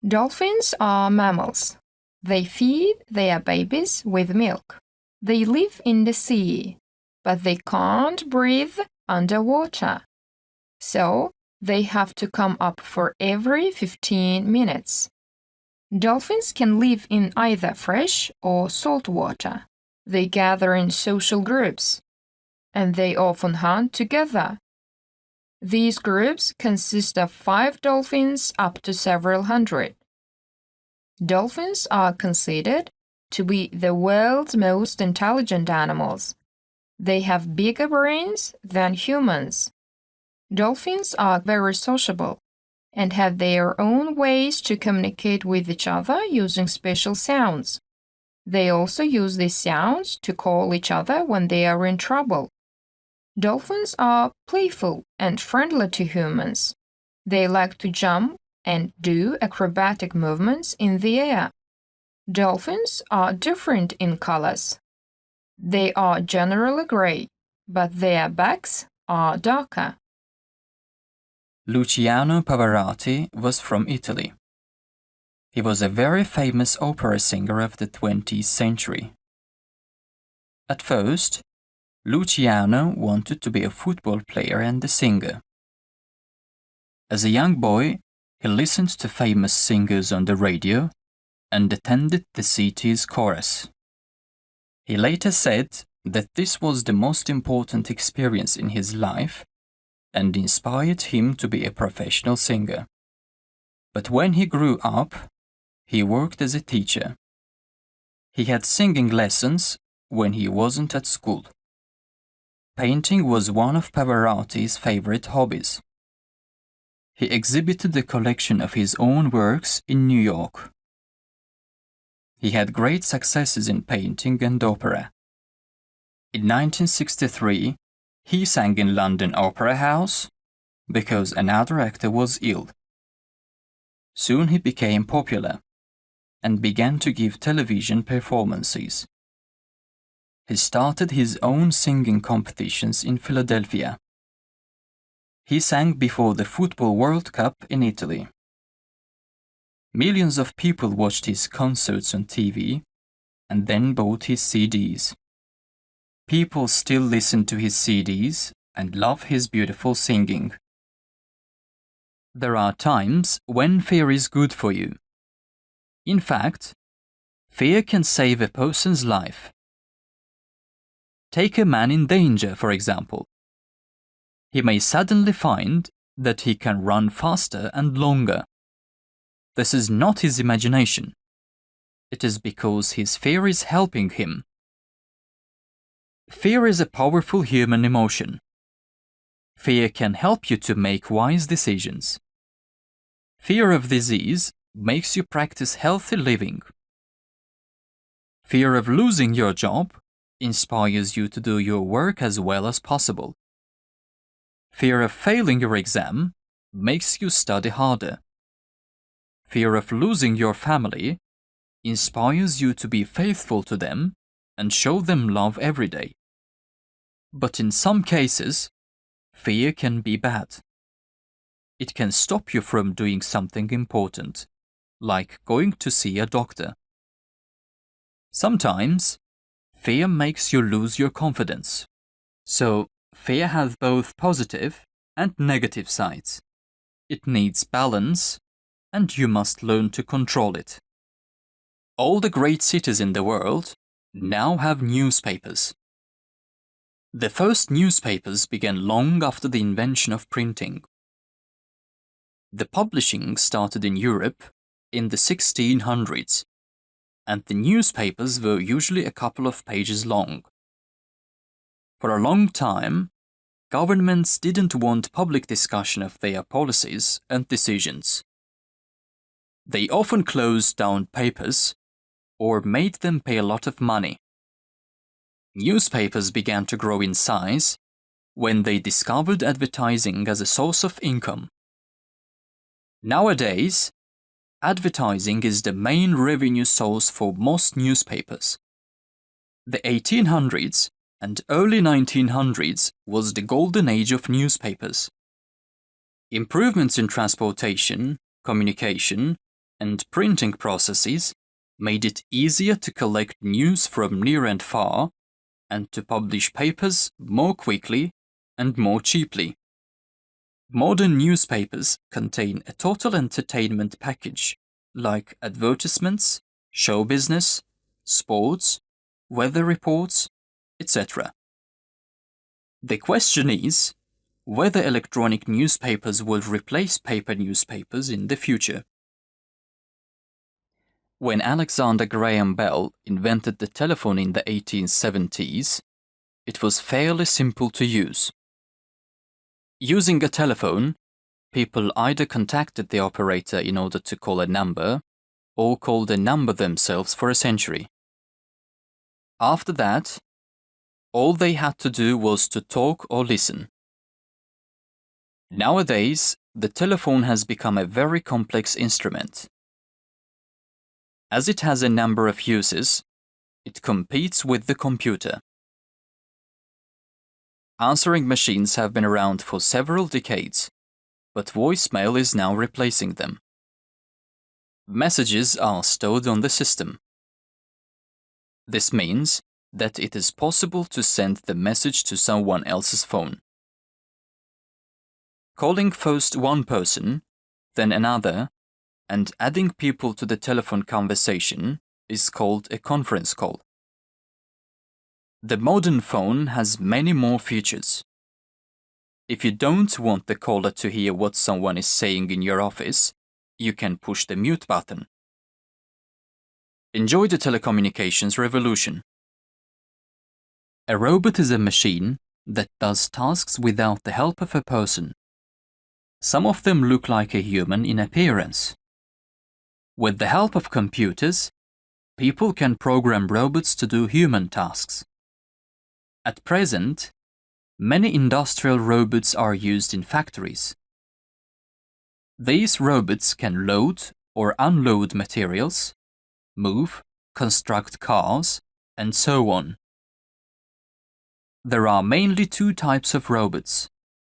Dolphins are mammals. They feed their babies with milk. They live in the sea, but they can't breathe underwater. So, they have to come up for every 15 minutes. Dolphins can live in either fresh or salt water. They gather in social groups, and they often hunt together. These groups consist of 5 dolphins up to several hundred. Dolphins are considered to be the world's most intelligent animals. They have bigger brains than humans. Dolphins are very sociable and have their own ways to communicate with each other using special sounds. They also use these sounds to call each other when they are in trouble. Dolphins are playful and friendly to humans. They like to jump and do acrobatic movements in the air. Dolphins are different in colors. They are generally gray, but their backs are darker. Luciano Pavarotti was from Italy. He was a very famous opera singer of the 20th century. At first, Luciano wanted to be a football player and a singer. As a young boy, he listened to famous singers on the radio and attended the city's chorus. He later said that this was the most important experience in his life and inspired him to be a professional singer. But when he grew up, he worked as a teacher. He had singing lessons when he wasn't at school. Painting was one of Pavarotti's favorite hobbies. He exhibited a collection of his own works in New York. He had great successes in painting and opera. In 1963, he sang in London Opera House because another actor was ill. Soon he became popular and began to give television performances. He started his own singing competitions in Philadelphia. He sang before the Football World Cup in Italy. Millions of people watched his concerts on TV and then bought his CDs. People still listen to his CDs and love his beautiful singing. There are times when fear is good for you. In fact, fear can save a person's life. Take a man in danger, for example. He may suddenly find that he can run faster and longer. This is not his imagination. It is because his fear is helping him. Fear is a powerful human emotion. Fear can help you to make wise decisions. Fear of disease makes you practice healthy living. Fear of losing your job inspires you to do your work as well as possible. Fear of failing your exam makes you study harder. Fear of losing your family inspires you to be faithful to them and show them love every day. But in some cases, fear can be bad. It can stop you from doing something important, like going to see a doctor. Sometimes, fear makes you lose your confidence. So, fear has both positive and negative sides. It needs balance, and you must learn to control it. All the great cities in the world now have newspapers. The first newspapers began long after the invention of printing. The publishing started in Europe in the 1600s, and the newspapers were usually a couple of pages long. For a long time, governments didn't want public discussion of their policies and decisions. They often closed down papers or made them pay a lot of money. Newspapers began to grow in size when they discovered advertising as a source of income. Nowadays, advertising is the main revenue source for most newspapers. The 1800s and early 1900s was the golden age of newspapers. Improvements in transportation, communication, and printing processes made it easier to collect news from near and far and to publish papers more quickly and more cheaply. Modern newspapers contain a total entertainment package like advertisements, show business, sports, weather reports, etc. The question is whether electronic newspapers will replace paper newspapers in the future. When Alexander Graham Bell invented the telephone in the 1870s, it was fairly simple to use. Using a telephone, people either contacted the operator in order to call a number, or called a number themselves for a century. After that, all they had to do was to talk or listen. Nowadays, the telephone has become a very complex instrument. As it has a number of uses, it competes with the computer. Answering machines have been around for several decades, but voicemail is now replacing them. Messages are stored on the system. This means that it is possible to send the message to someone else's phone. Calling first one person, then another, and adding people to the telephone conversation is called a conference call. The modern phone has many more features. If you don't want the caller to hear what someone is saying in your office, you can push the mute button. Enjoy the telecommunications revolution. A robot is a machine that does tasks without the help of a person. Some of them look like a human in appearance. With the help of computers, people can program robots to do human tasks. At present, many industrial robots are used in factories. These robots can load or unload materials, move, construct cars, and so on. There are mainly two types of robots: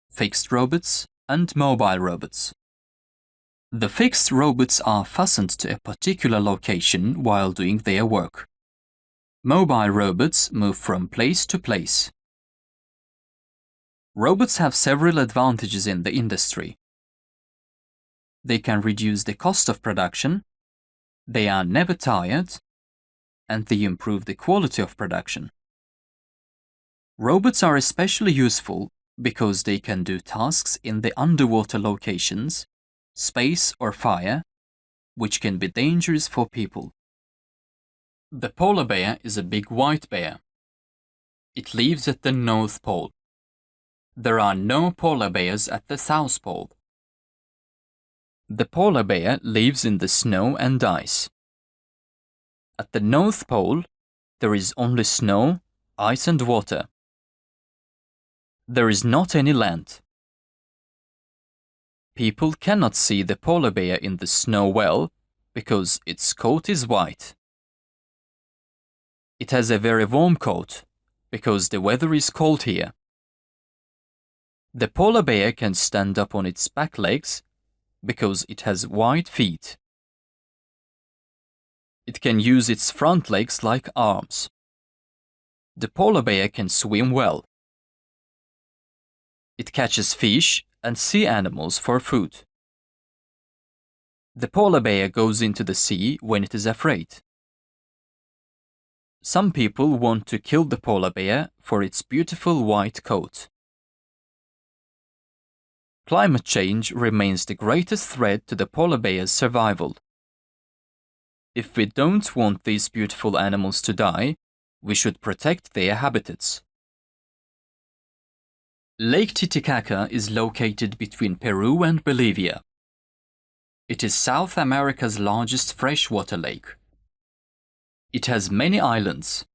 fixed robots and mobile robots. The fixed robots are fastened to a particular location while doing their work. Mobile robots move from place to place. Robots have several advantages in the industry. They can reduce the cost of production, they are never tired, and they improve the quality of production. Robots are especially useful because they can do tasks in the underwater locations, space or fire, which can be dangerous for people. The polar bear is a big white bear. It lives at the North Pole. There are no polar bears at the South Pole. The polar bear lives in the snow and ice. At the North Pole, there is only snow, ice and water. There is not any land. People cannot see the polar bear in the snow well because its coat is white. It has a very warm coat because the weather is cold here. The polar bear can stand up on its back legs because it has wide feet. It can use its front legs like arms. The polar bear can swim well. It catches fish and sea animals for food. The polar bear goes into the sea when it is afraid. Some people want to kill the polar bear for its beautiful white coat. Climate change remains the greatest threat to the polar bear's survival. If we don't want these beautiful animals to die, we should protect their habitats. Lake Titicaca is located between Peru and Bolivia. It is South America's largest freshwater lake. It has many islands.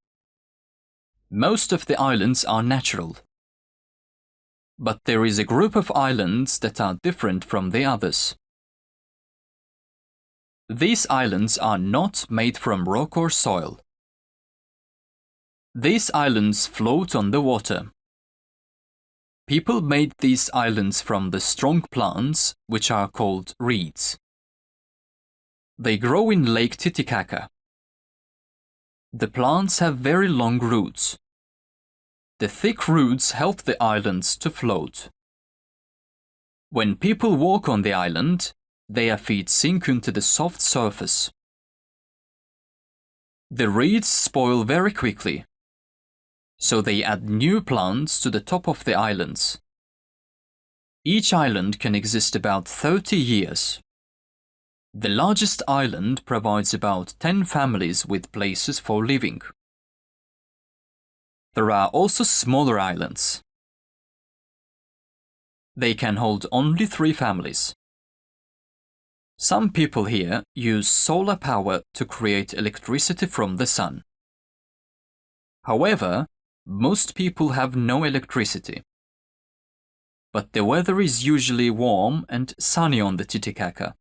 Most of the islands are natural. But there is a group of islands that are different from the others. These islands are not made from rock or soil. These islands float on the water. People made these islands from the strong plants, which are called reeds. They grow in Lake Titicaca. The plants have very long roots. The thick roots help the islands to float. When people walk on the island, their feet sink into the soft surface. The reeds spoil very quickly, so they add new plants to the top of the islands. Each island can exist about 30 years. The largest island provides about 10 families with places for living. There are also smaller islands. They can hold only 3 families. Some people here use solar power to create electricity from the sun. However, most people have no electricity. But the weather is usually warm and sunny on the Titicaca.